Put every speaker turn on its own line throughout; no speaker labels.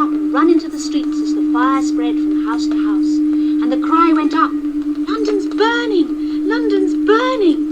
up and run into the streets as the fire spread from house to house, and the cry went up, "London's burning! London's burning!"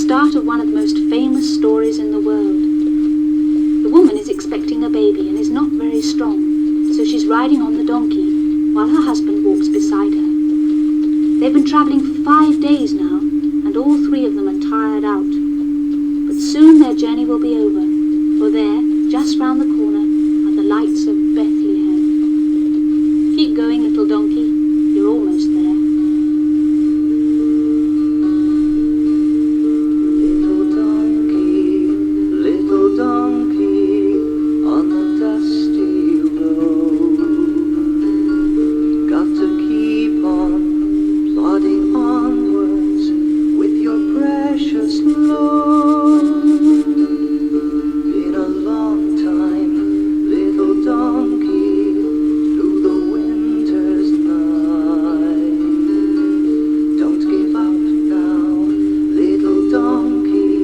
start of one of the most famous stories in the world. The woman is expecting a baby and is not very strong, so she's riding on the donkey while her husband walks beside her. They've been travelling for 5 days now, and all 3 of them are tired out. But soon their journey will be over, for there, just round the corner, are the lights of Bethlehem. Keep going, little donkey. You're almost there.
Little donkey, on the dusty road. Got to keep on plodding onwards with your precious load. Been a long time, little donkey, through the winter's night. Don't give up now, little donkey,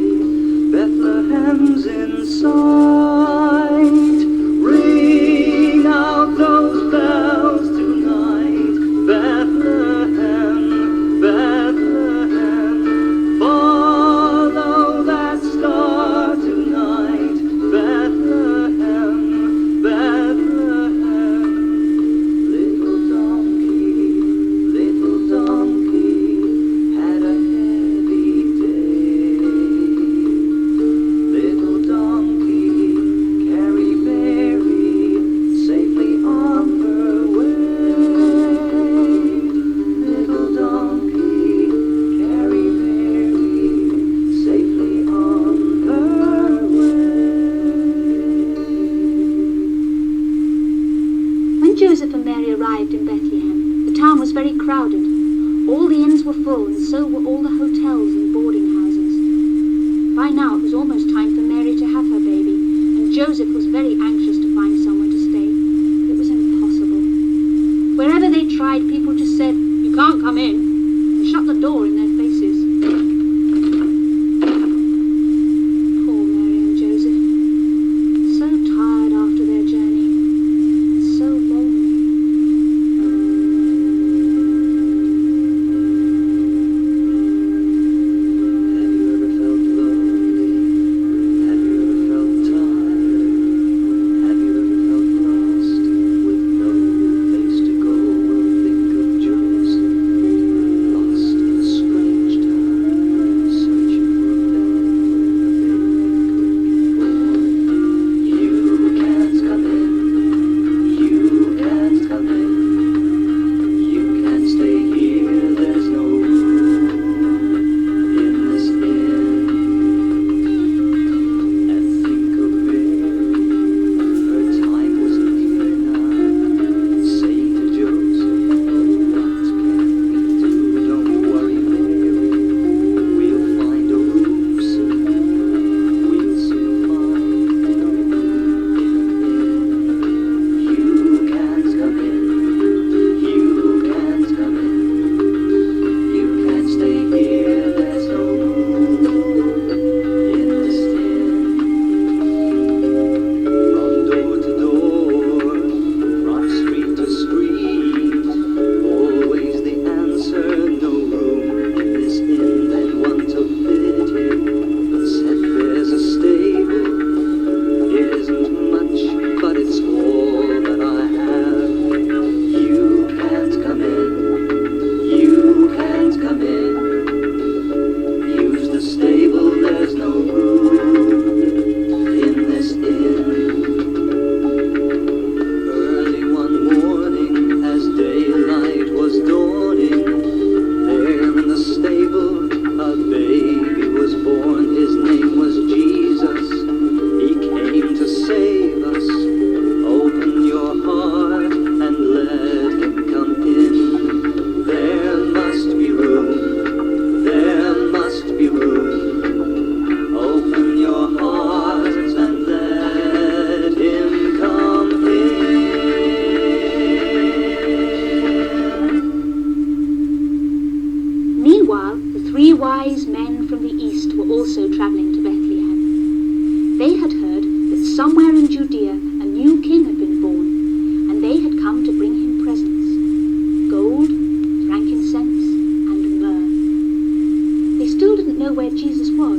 Bethlehem's in sight. Ring out those bells tonight, Bethlehem, Bethlehem. Follow that star tonight, Bethlehem, Bethlehem. Little donkey, had a heavy day. Little donkey, carry Mary safely on her way. Little donkey, carry Mary safely on her way.
When Joseph and Mary arrived in Bethlehem, the town was very crowded. All the inns were full, and so were all the hotels and boarding houses. By now it was almost time for Mary to have her baby, and Joseph was very anxious to find somewhere to stay, but it was impossible. Wherever they tried, people just said, "You can't come in," and shut the door in their faces. Poor Mary and Joseph, so tired after their journey, and so lonely.
Have you ever felt lonely? Have you ever felt tired? Have you ever felt lost with no place to go? Well, think of Joseph, lost in a strange town, searching for a bed where a baby could be born. You can't come in. You can't come in. You can't stay here. There's no room in this inn. And think of Mary, her time was near now, saying to Joseph, "Oh, what can we do? Don't worry, Mary, we'll find a room soon. We'll soon find a room in an inn." You can't come in. You can't come in. You can't stay here. There's no room in this inn. From door to door, from street to street, always the answer, no room in this inn. Then one took pity and said, "There's a stable. It isn't much, but it's all that I have. You can't come in. You can't come in. Use the stable. There's no room in this inn." Early one morning, as daylight was dawning, there in the stable a baby was born. His name was Jesus. He came to save us. Open your heart and let him come in. There must be room. There must be room. Open your heart and let him come in.
Meanwhile, the 3 wise men from the east were also travelling to Bethlehem. They had heard that somewhere in Judea a new king had been born, and they had come to bring him presents: gold, frankincense, and myrrh. They still didn't know where Jesus was,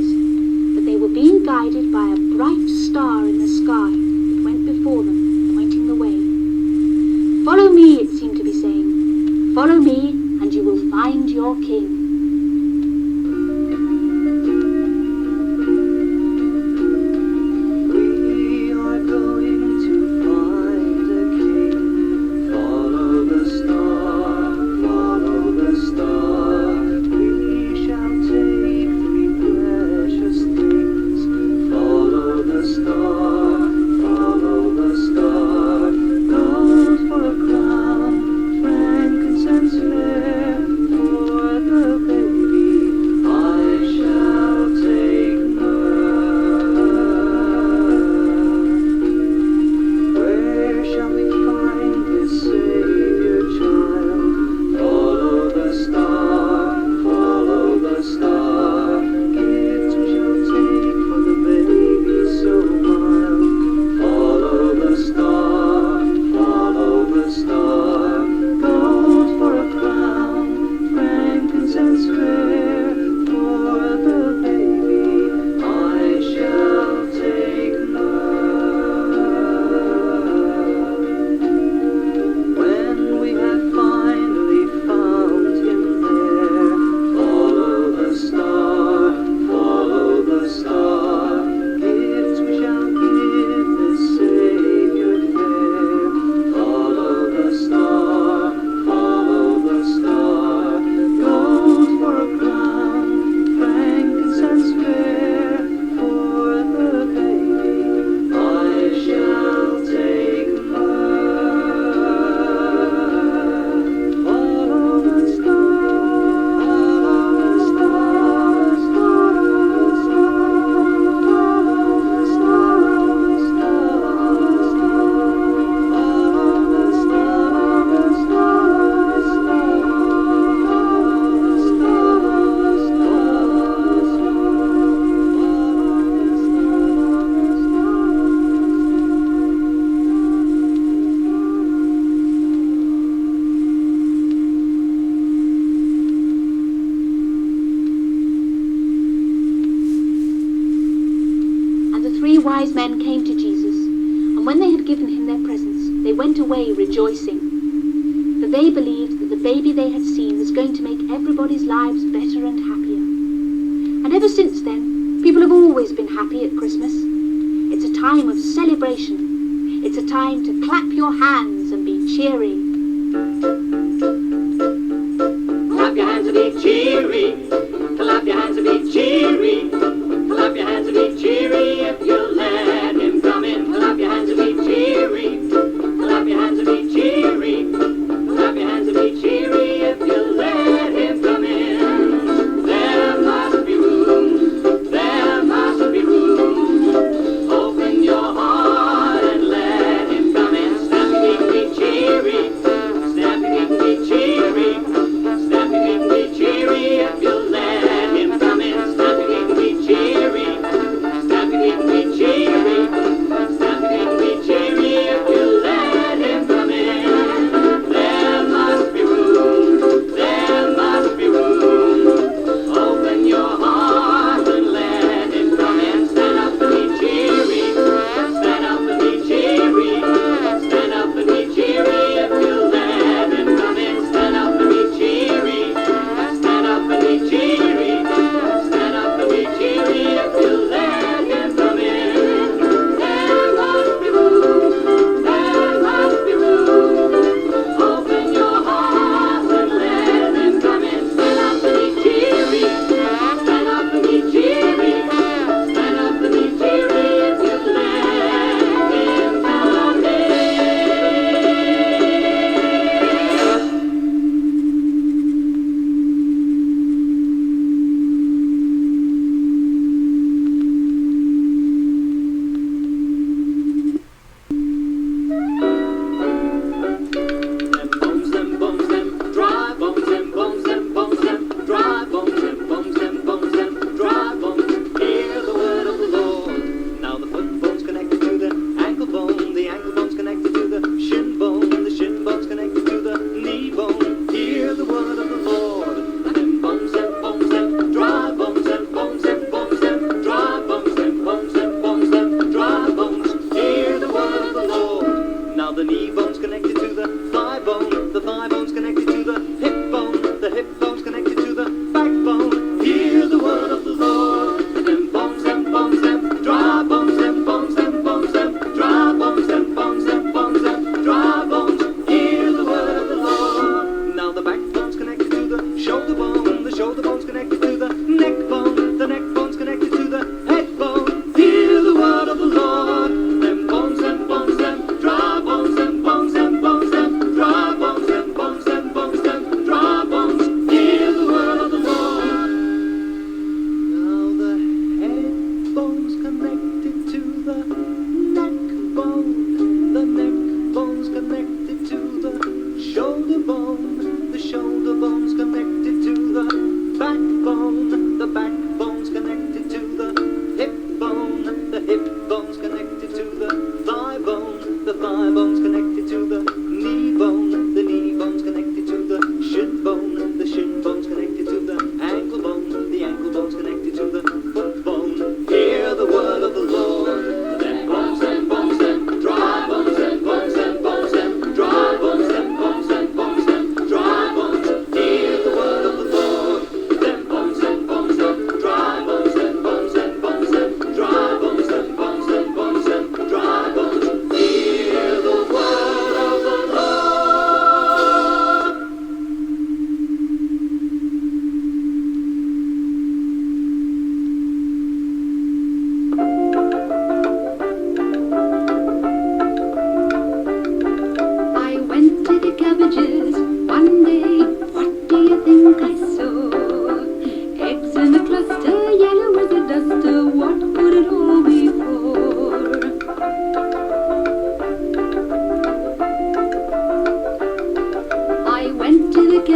Follow me, and you will find your king.
We are going to find a king. Follow the star, follow the star. We shall take 3 precious things. Follow the star, follow the star. Gold for a crown, frankincense fair. For the baby I shall take myrrh. Where shall we find this Savior child? Follow the star, follow the star. Gifts we shall take for the baby so mild. Follow the star, follow the star. Gold for a crown, frankincense fair. For the baby I shall take myrrh. When we have finally found him there, follow the star, follow the star. Gifts we shall give this Savior fair. Follow the star, follow the star. Gold for a crown, frankincense fair. For the baby I shall take myrrh. Follow the star, follow the star, follow the
And the 3 wise men came to Jesus, and when they had given him their presents, they went away rejoicing. For they believed that the baby they had seen was going to make everybody's lives better and happier. And ever since then, people have always been happy at Christmas. It's a time of celebration. It's a time to clap your hands and be cheery.
Clap your hands and be cheery. Clap your hands and be cheery. Clap your hands and be cheery if you let him come in. Clap your hands and be cheery. Clap your hands and be cheery. Clap your hands and be cheery if you let him come in. There must be room. There must be room. Open your heart and let him come in. Stand and be cheery.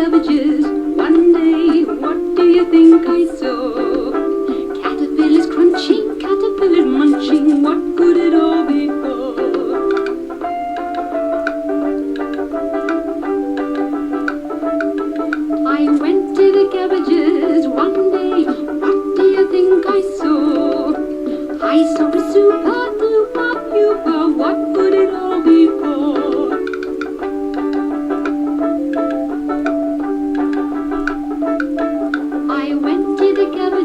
cabbages. One day, what do you think I saw? Caterpillars crunching, caterpillars munching. What could it all be for? I went to the cabbages one day. What do you think I saw? I saw a super duper pupa. What could it all be for? I went to the cabbages.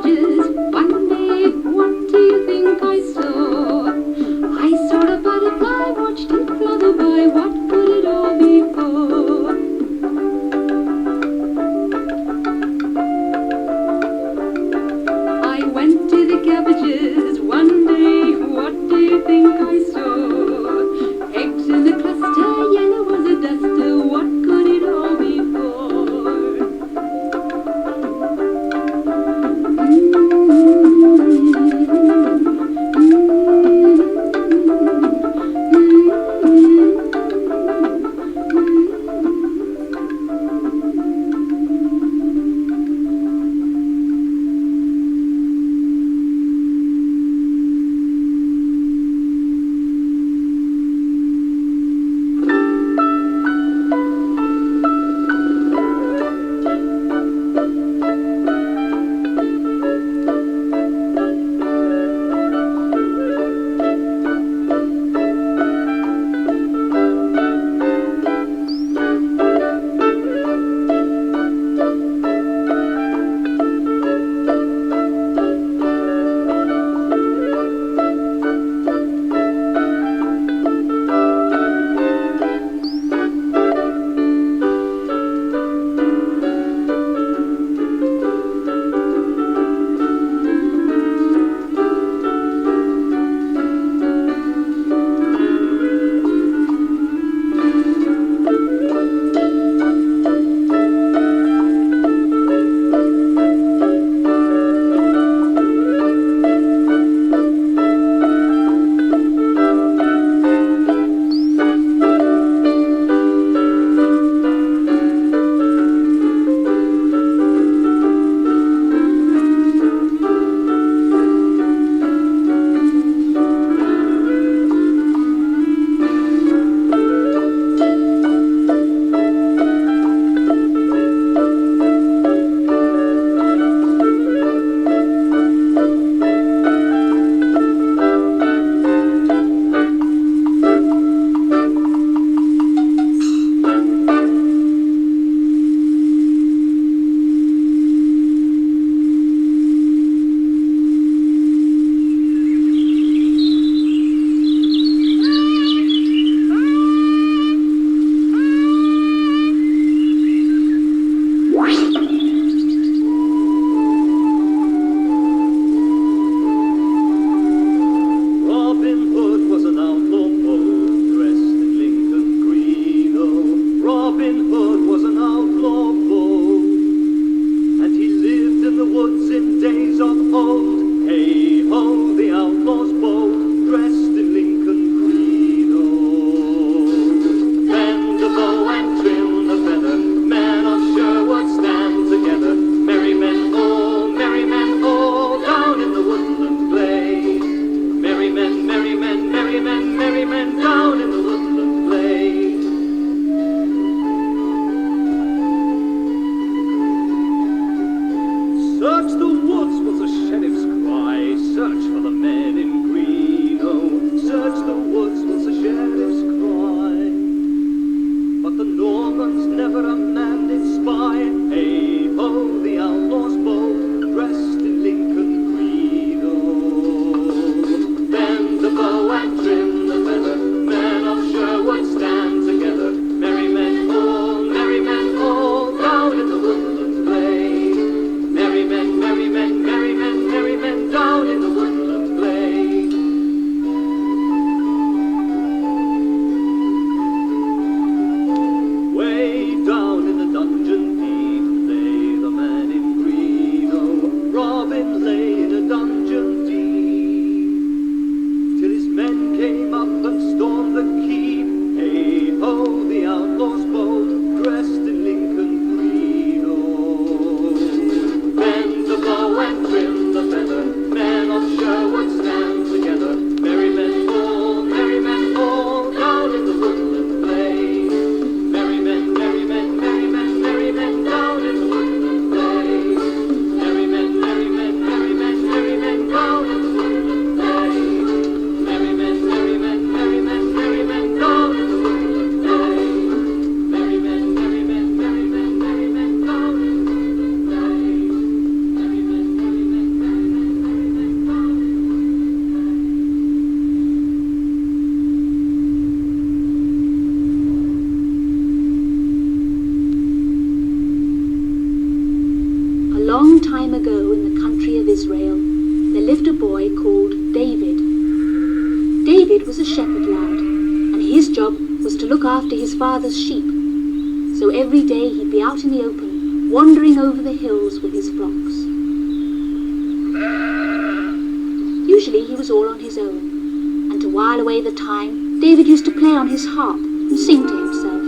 time ago in the country of Israel, there lived a boy called David. David was a shepherd lad, and his job was to look after his father's sheep. So every day he'd be out in the open, wandering over the hills with his flocks. Usually he was all on his own, and to while away the time, David used to play on his harp and sing to himself.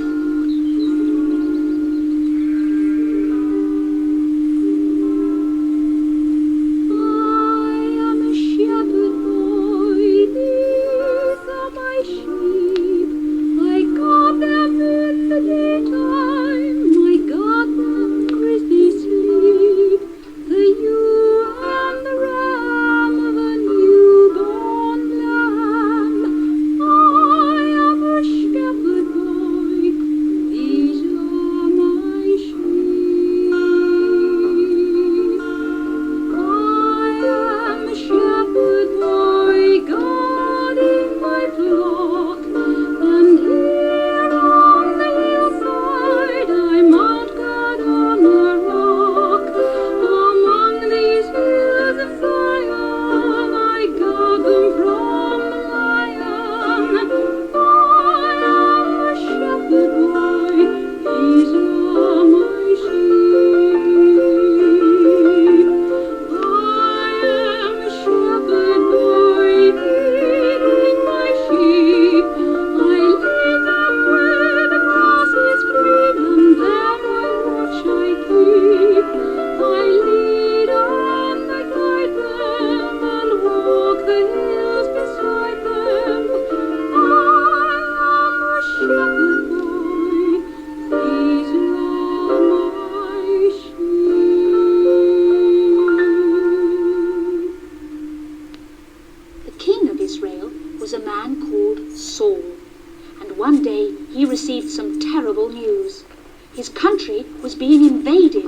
His country was being invaded.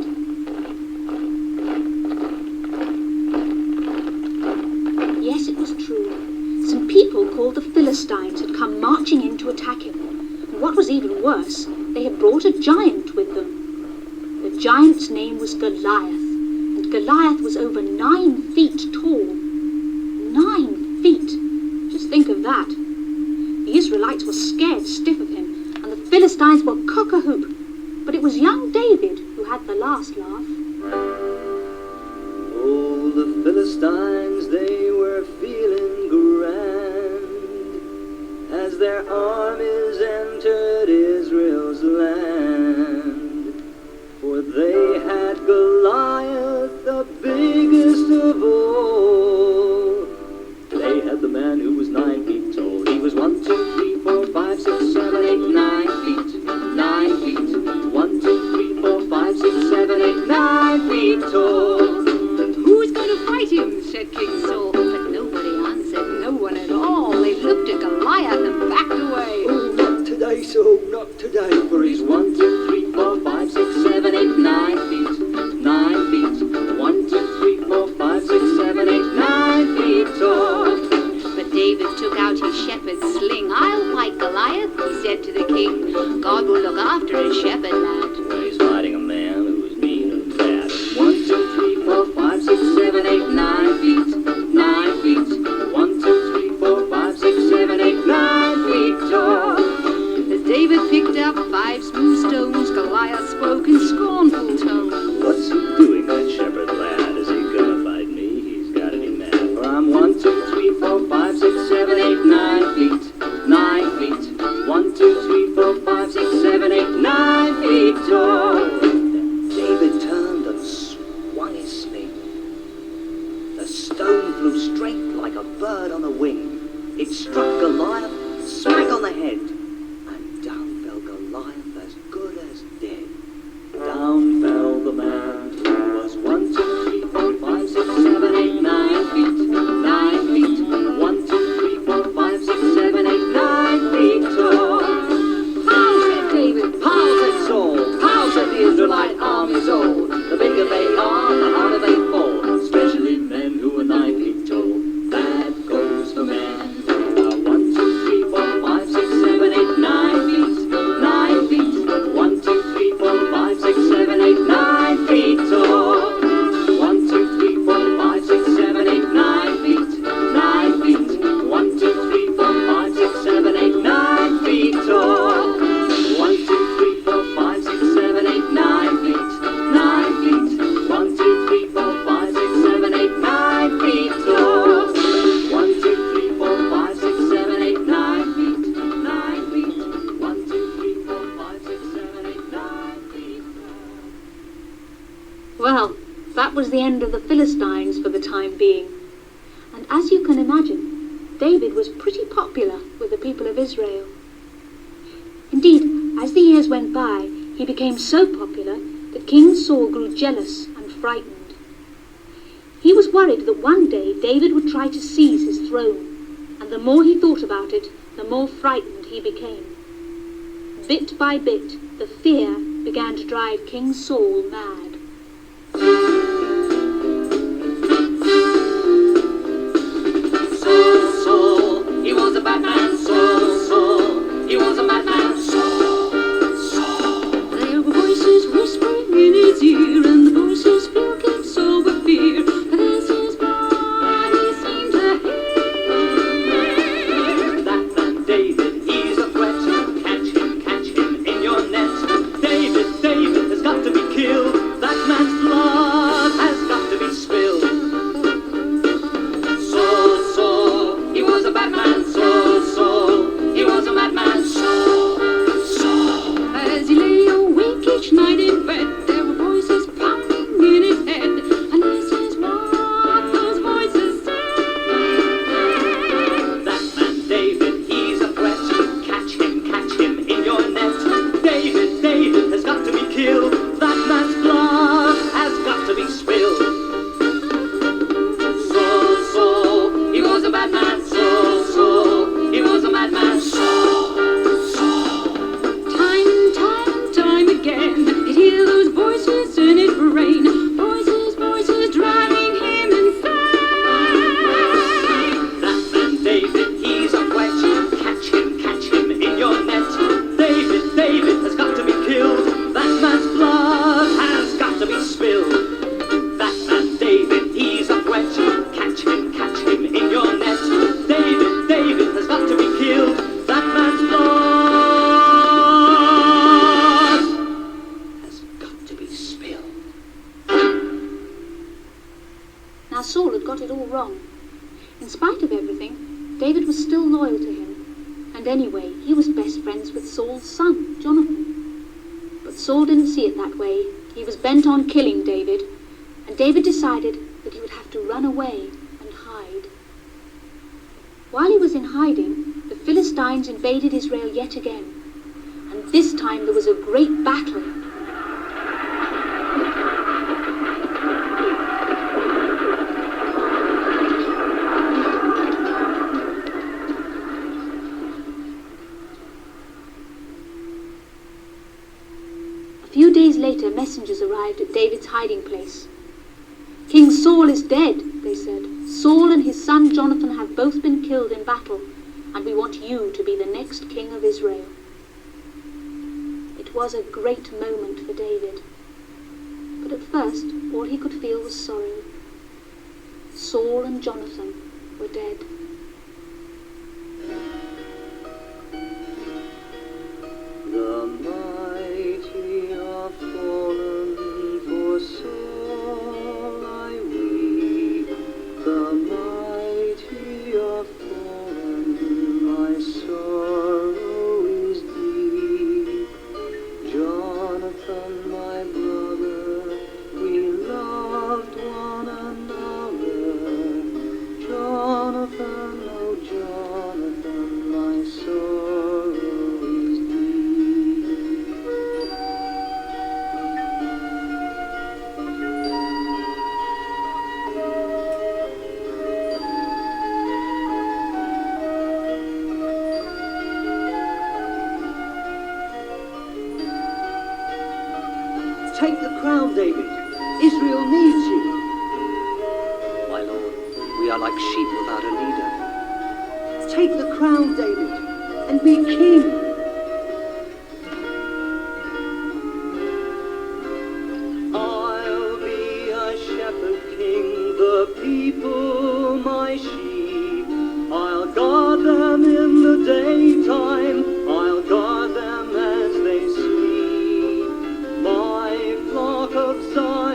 Yes, it was true. Some people called the Philistines had come marching in to attack him. And what was even worse, they had brought a giant with them. The giant's name was Goliath, and Goliath was over 9 feet tall. 9 feet! Just think of that. The Israelites were scared stiff of him, and the Philistines were cock-a-hoop. But it was young David who had the last laugh.
Oh, the Philistines, they were feeling grand as their armies entered Israel's land. For they had Goliath, the biggest of all. They had the man who was 9 feet tall. He was 1, 2, 3, 4, 5, 6, 7, 8, 9 feet. 9 feet. 1, 2, 3, 4, 5, 6, 7, 8, 9 feet tall.
Who's going to fight him? Said King Saul. But nobody answered, no one at all. They looked at Goliath and backed away.
Oh, not today, Saul, not today. For he's 1, 2, 3, 4, 5, 6, 7, 8, 9 feet. 9 feet. 1, 2, 3, 4, 5, 6, 7, 8, 9 feet tall.
But David took out his shepherd's sling. I'll fight Goliath, he said to the king. God will look after his shepherd lad.
He's fighting a man who is mean and bad. 1, 2, 3, 4, 5, 6, 7, 8, 9 feet. 9 feet. 1, 2, 3, 4, 5, 6, 7, 8, 9 feet tall.
As David picked up 5 smooth stones, Goliath spoke in scornful tones.
What's he doing, that shepherd lad? Is he gonna fight me? He's gotta be mad. For I'm 1, 2, 3, 4, 5, 6, 7, 8, 9 feet. 9 feet. 1, 2, 3, 4, 5, 6, 7, 8, 9 feet tall. David turned and swung his sling. The stone flew straight like a bird on a wing. It struck Goliath smack on the head, and down fell Goliath as good as dead. Down fell the man who was 1, 2, 3, 4, 5, 6, 7, 8, 9 feet. 9 feet. 1, 2, 3, 4, 5, 6, 7, 8, 9 feet tall.
How, said David.
How, said Saul. How, said the Israelite armies all. The bigger they are, the harder they fall. Especially men who are 9 feet tall. That goes for men who are 1, 2, 3, 4, 5, 6, 7,
Well, that was the end of the Philistines for the time being. And as you can imagine, David was pretty popular with the people of Israel. Indeed, as the years went by, he became so popular that King Saul grew jealous and frightened. He was worried that one day David would try to seize his throne, and the more he thought about it, the more frightened he became. Bit by bit, the fear began to drive King Saul mad.
Saul, Saul, he was a bad man. Saul, Saul, he was a madman. Saul, Saul.
There were voices whispering in his ear, and the voices filled King Saul with fear. For this is what he seemed to hear.
That man David, he's a threat. Catch him in your net. David, David has got to be killed. That man's blood has got to be spilled. Saul, Saul, he was a bad man. Saul, Saul, he was a madman. Saul, Saul.
As he lay awake each night in bed, there were voices pounding in his head. And this is what those voices said.
That man David, he's a threat. Catch him in your net. David, David has got to be killed. That man's blood has got to be spilled. Saul, Saul, he was a bad man. Saul, Saul, he was a madman. Saul, Saul.
Time and time again, he'd hear those voices in his brain. Voices, voices driving him insane.
That man David, he's a threat. Catch him in your net. David, David has got to be killed. That man's blood has got to be spilled. That man David, he's a threat. Catch him in your net. David, David has got to be killed. That man's blood has got to be spilled.
Now Saul had got it all wrong. In spite of everything, David was still loyal to him. And anyway, he was best friends with Saul's son, Jonathan. But Saul didn't see it that way. He was bent on killing David, and David decided that he would have to run away and hide. While he was in hiding, the Philistines invaded Israel yet again, and this time there was a great battle. A few days later, messengers arrived at David's hiding place. "King Saul is dead," they said. "Saul and his son Jonathan have both been killed in battle, and we want you to be the next king of Israel." It was a great moment for David, but at first all he could feel was sorrow. Saul and Jonathan were dead.
The mighty are fallen, for Saul I weep. The mighty are fallen, my sorrow is deep. Jonathan, my brother, we loved one another. Jonathan, oh Jonathan, my sorrow is deep. Take the crown, David. Israel needs you. My lord, we are like sheep without a leader. Take the crown, David, and be king. I'll be a shepherd king, the people my sheep. I'll guard them in the daytime, I'll guard them as they sleep. My flock of Zion